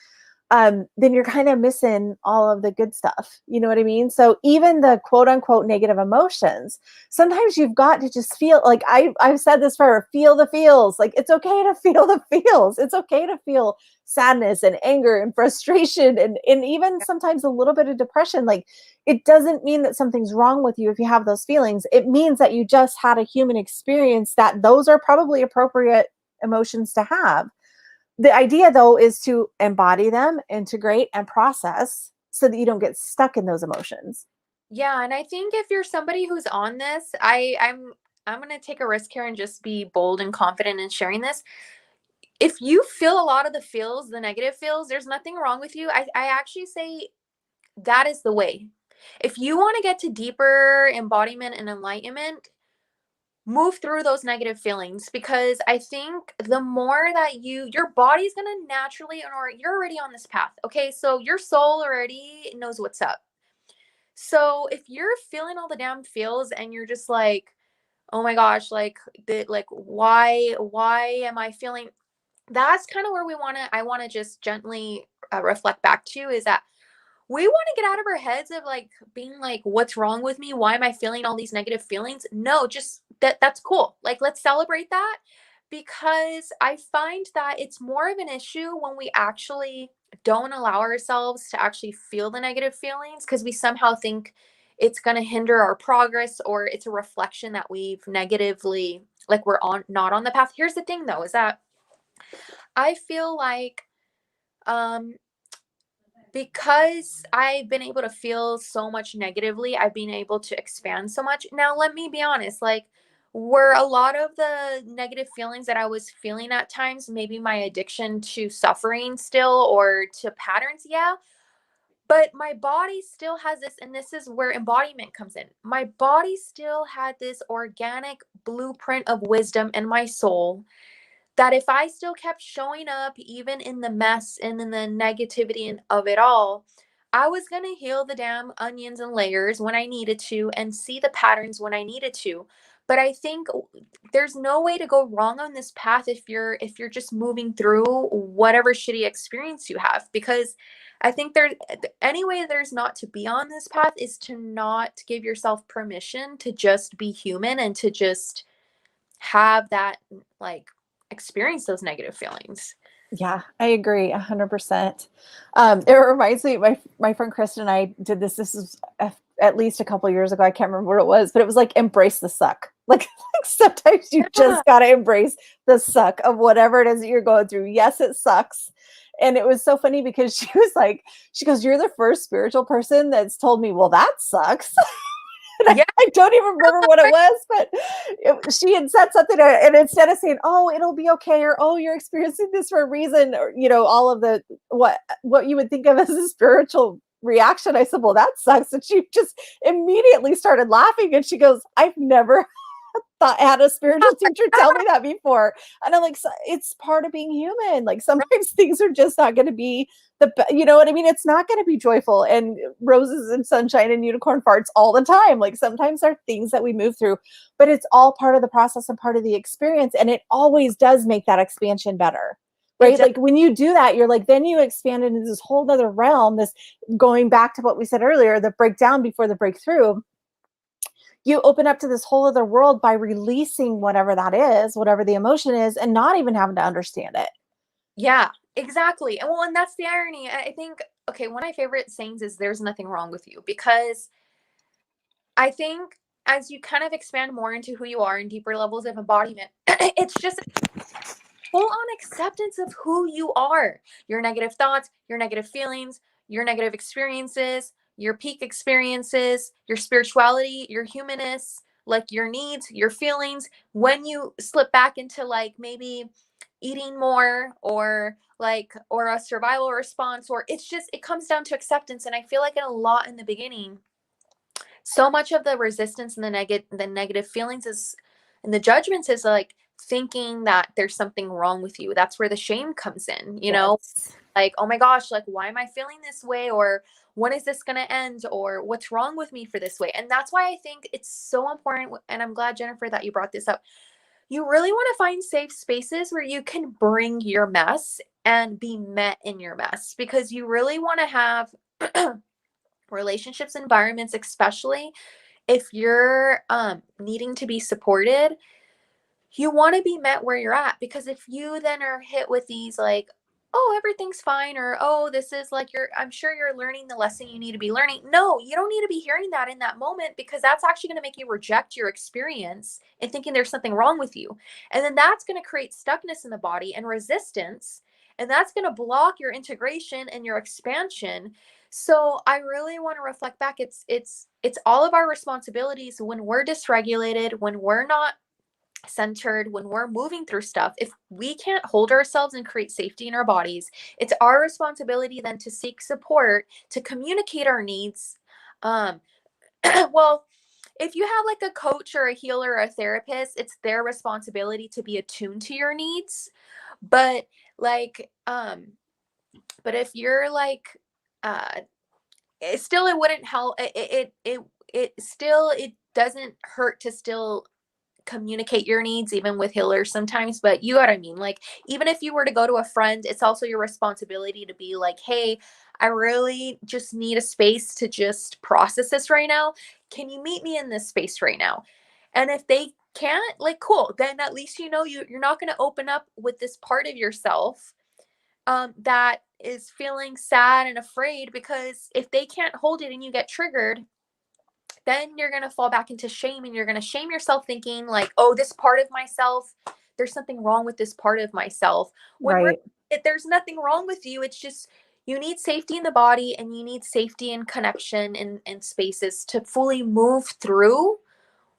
then you're kind of missing all of the good stuff. You know what I mean? So even the quote unquote negative emotions, sometimes you've got to just feel, like I've said this forever, feel the feels. Like it's okay to feel the feels. It's okay to feel sadness and anger and frustration and even sometimes a little bit of depression. Like it doesn't mean that something's wrong with you if you have those feelings. It means that you just had a human experience, that those are probably appropriate emotions to have. The idea, though, is to embody them, integrate, and process so that you don't get stuck in those emotions. Yeah, and I think if you're somebody who's on this, I'm going to take a risk here and just be bold and confident in sharing this. If you feel a lot of the feels, the negative feels, there's nothing wrong with you. I actually say that is the way. If you want to get to deeper embodiment and enlightenment, move through those negative feelings, because I think the more that your body's going to naturally, or you're already on this path. Okay. So your soul already knows what's up. So if you're feeling all the damn feels and you're just like, oh my gosh, like why am I feeling, that's kind of where I want to just gently reflect back to, is that we want to get out of our heads of like being like, what's wrong with me? Why am I feeling all these negative feelings? No, just that's cool. Like, let's celebrate that, because I find that it's more of an issue when we actually don't allow ourselves to actually feel the negative feelings, because we somehow think it's going to hinder our progress, or it's a reflection that we've negatively, like, we're on not on the path. Here's the thing though, is that I feel like um because I've been able to feel so much negatively, I've been able to expand so much. Now, let me be honest, like, were a lot of the negative feelings that I was feeling at times maybe my addiction to suffering still, or to patterns? Yeah. But my body still has this, and this is where embodiment comes in. My body still had this organic blueprint of wisdom in my soul, that if I still kept showing up, even in the mess and in the negativity and of it all, I was going to heal the damn onions and layers when I needed to, and see the patterns when I needed to. But I think there's no way to go wrong on this path if you're just moving through whatever shitty experience you have, because I think there's any way there's not to be on this path is to not give yourself permission to just be human, and to just have that, like, experience those negative feelings. Yeah, I agree 100%. It reminds me, my friend Kristen and I did this. This is at least a couple years ago. I can't remember what it was, but it was like embrace the suck. Like sometimes you Yeah. just gotta embrace the suck of whatever it is that you're going through. Yes, it sucks. And it was so funny because she was like, she goes, "You're the first spiritual person that's told me, well, that sucks." And Yeah. I don't even remember what it was, but she had said something, and instead of saying, "Oh, it'll be okay," or "Oh, you're experiencing this for a reason," or all of the what you would think of as a spiritual reaction, I said, "Well, that sucks," and she just immediately started laughing, and she goes, "I've never thought had a spiritual teacher tell me that before." And I'm like, so it's part of being human. Like sometimes things are just not going to be you know what I mean? It's not going to be joyful and roses and sunshine and unicorn farts all the time. Like sometimes there are things that we move through, but it's all part of the process and part of the experience. And it always does make that expansion better. It Right. does. Like when you do that, you're like, then you expand into this whole other realm, this going back to what we said earlier, the breakdown before the breakthrough. You open up to this whole other world by releasing whatever that is, whatever the emotion is, and not even having to understand it. Yeah, exactly. And well, and that's the irony. I think, okay, one of my favorite sayings is there's nothing wrong with you, because I think as you kind of expand more into who you are in deeper levels of embodiment, it's just full on acceptance of who you are, your negative thoughts, your negative feelings, your negative experiences, your peak experiences, your spirituality, your humanness, like your needs, your feelings. When you slip back into like maybe eating more, or like, or a survival response, or it's just, it comes down to acceptance. And I feel like in a lot in the beginning, so much of the resistance and the negative feelings is, and the judgments is like thinking that there's something wrong with you. That's where the shame comes in, Yes. like, oh my gosh, like, why am I feeling this way, or when is this going to end, or what's wrong with me for this way. And that's why I think it's so important, and I'm glad, Jennifer, that you brought this up. You really want to find safe spaces where you can bring your mess and be met in your mess, because you really want to have relationships, environments, especially if you're needing to be supported. You want to be met where you're at, because if you then are hit with these like, oh, everything's fine, or oh, this is like, I'm sure you're learning the lesson you need to be learning. No, you don't need to be hearing that in that moment, because that's actually going to make you reject your experience and thinking there's something wrong with you. And then that's going to create stuckness in the body and resistance, and that's going to block your integration and your expansion. So I really want to reflect back. It's all of our responsibilities when we're dysregulated, when we're not centered, when we're moving through stuff. If we can't hold ourselves and create safety in our bodies, it's our responsibility then to seek support, to communicate our needs. um well, if you have like a coach or a healer or a therapist, it's their responsibility to be attuned to your needs. But like, but if you're like, it wouldn't help. It still, it doesn't hurt to still communicate your needs even with healers sometimes, but you know what I mean? Like, even if you were to go to a friend, it's also your responsibility to be like, hey, I really just need a space to just process this right now. Can you meet me in this space right now? And if they can't, like, cool, then at least you know you're not going to open up with this part of yourself that is feeling sad and afraid, because if they can't hold it and you get triggered, then you're going to fall back into shame, and you're going to shame yourself thinking like, oh, this part of myself, there's something wrong with this part of myself, when Right. there's nothing wrong with you. It's just you need safety in the body, and you need safety and connection in spaces to fully move through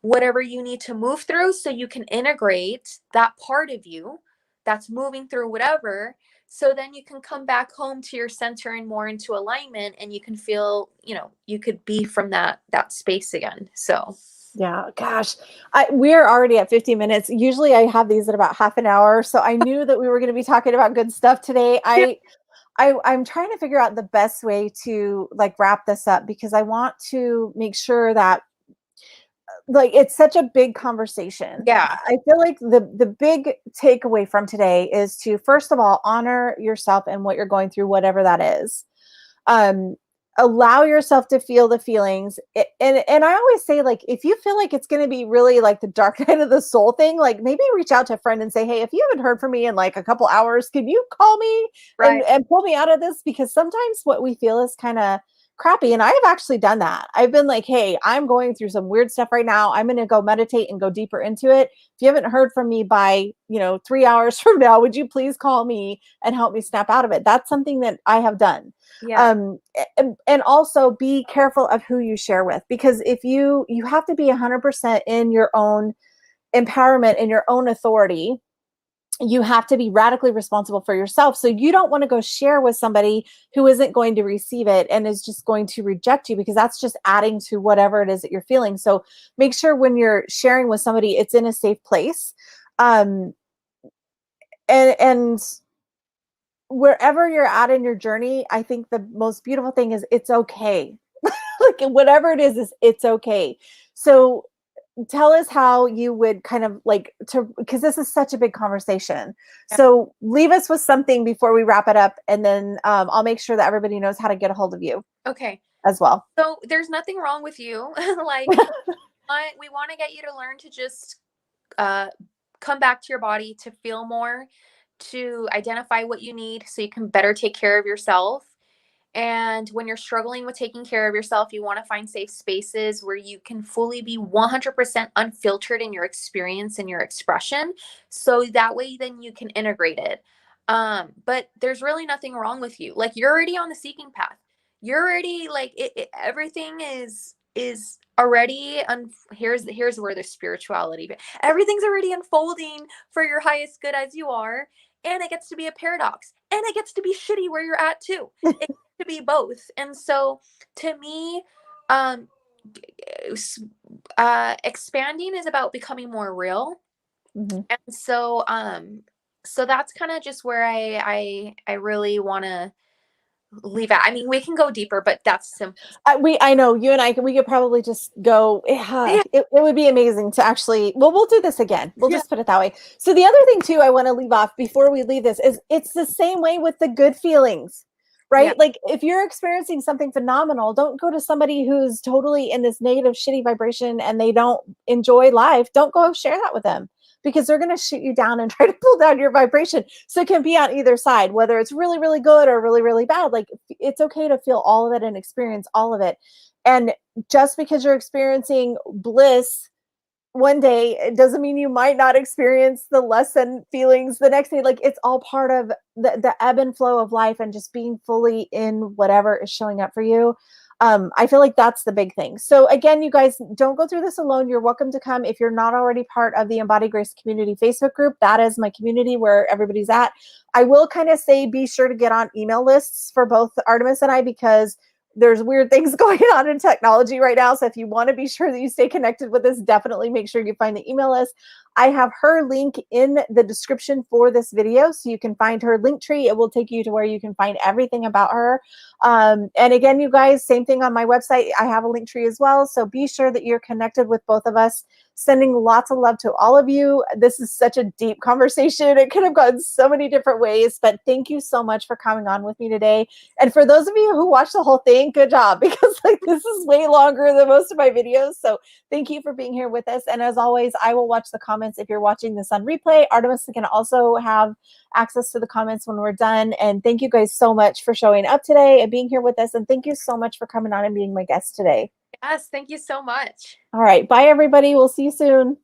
whatever you need to move through, so you can integrate that part of you that's moving through whatever, so then you can come back home to your center and more into alignment, and you can feel, you could be from that space again. So Yeah, gosh, we're already at 50 minutes. Usually I have these at about half an hour. So I knew that we were going to be talking about good stuff today. I'm trying to figure out the best way to like wrap this up, because I want to make sure that like it's such a big conversation. yeah, I feel like the big takeaway from today is to, first of all, honor yourself and what you're going through, whatever that is. um Allow yourself to feel the feelings. And I always say, like, if you feel like it's going to be really like the dark night of the soul thing, like maybe reach out to a friend and say, hey, if you haven't heard from me in like a couple hours, can you call me right, and pull me out of this? Because sometimes what we feel is kind of crappy, and I have actually done that. I've been like, hey, I'm going through some weird stuff right now, I'm going to go meditate and go deeper into it. If you haven't heard from me by 3 hours from now, would you please call me and help me snap out of it? That's something that I have done. yeah, And also be careful of who you share with, because if you have to be 100% in your own empowerment, in your own authority. You have to be radically responsible for yourself. So you don't want to go share with somebody who isn't going to receive it and is just going to reject you, because that's just adding to whatever it is that you're feeling. So make sure when you're sharing with somebody, it's in a safe place. um and wherever you're at in your journey, I think the most beautiful thing is it's okay. Like whatever it is it's okay. So tell us how you would kind of like to, because this is such a big conversation. yeah. So leave us with something before we wrap it up, and then I'll make sure that everybody knows how to get a hold of you Okay, as well. so there's nothing wrong with you. Like, we want to get you to learn to just uh, come back to your body, to feel more, to identify what you need so you can better take care of yourself. And when you're struggling with taking care of yourself, you want to find safe spaces where you can fully be 100% unfiltered in your experience and your expression. So that way, then you can integrate it. But there's really nothing wrong with you. Like, you're already on the seeking path. You're already like everything is already here's where the spirituality, everything's already unfolding for your highest good as you are, and it gets to be a paradox, and it gets to be shitty where you're at too. To be both. And so to me, um expanding is about becoming more real. Mhm. And so that's kind of just where I really want to leave it. I mean, we can go deeper, but that's simple. I know you and we could probably just go. Yeah, It would be amazing to actually. Well, we'll do this again. We'll yeah, just put it that way. So the other thing too, I want to leave off before we leave this is it's the same way with the good feelings, yeah, right? Like if you're experiencing something phenomenal, don't go to somebody who's totally in this negative, shitty vibration and they don't enjoy life. Don't go share that with them, because they're going to shoot you down and try to pull down your vibration. So it can be on either side, whether it's really, really good or really, really bad. Like it's okay to feel all of it and experience all of it. And just because you're experiencing bliss one day, it doesn't mean you might not experience the less than feelings the next day. Like it's all part of the ebb and flow of life, and just being fully in whatever is showing up for you. I feel like that's the big thing. So again, you guys, don't go through this alone. You're welcome to come. If you're not already part of the Embodied Grace community Facebook group, that is my community where everybody's at. I will kind of say, be sure to get on email lists for both Artemis and I, because there's weird things going on in technology right now. So if you want to be sure that you stay connected with us, definitely make sure you find the email list. I have her link in the description for this video, so you can find her link tree. It will take you to where you can find everything about her. And again, you guys, same thing on my website. I have a link tree as well. So be sure that you're connected with both of us. Sending lots of love to all of you. This is such a deep conversation. It could have gone so many different ways, but thank you so much for coming on with me today. And for those of you who watched the whole thing, good job, because like this is way longer than most of my videos. So thank you for being here with us. And as always, I will watch the comments if you're watching this on replay. Artemis can also have access to the comments when we're done. And thank you guys so much for showing up today and being here with us. And thank you so much for coming on and being my guest today. Yes, thank you so much. All right. Bye, everybody. We'll see you soon.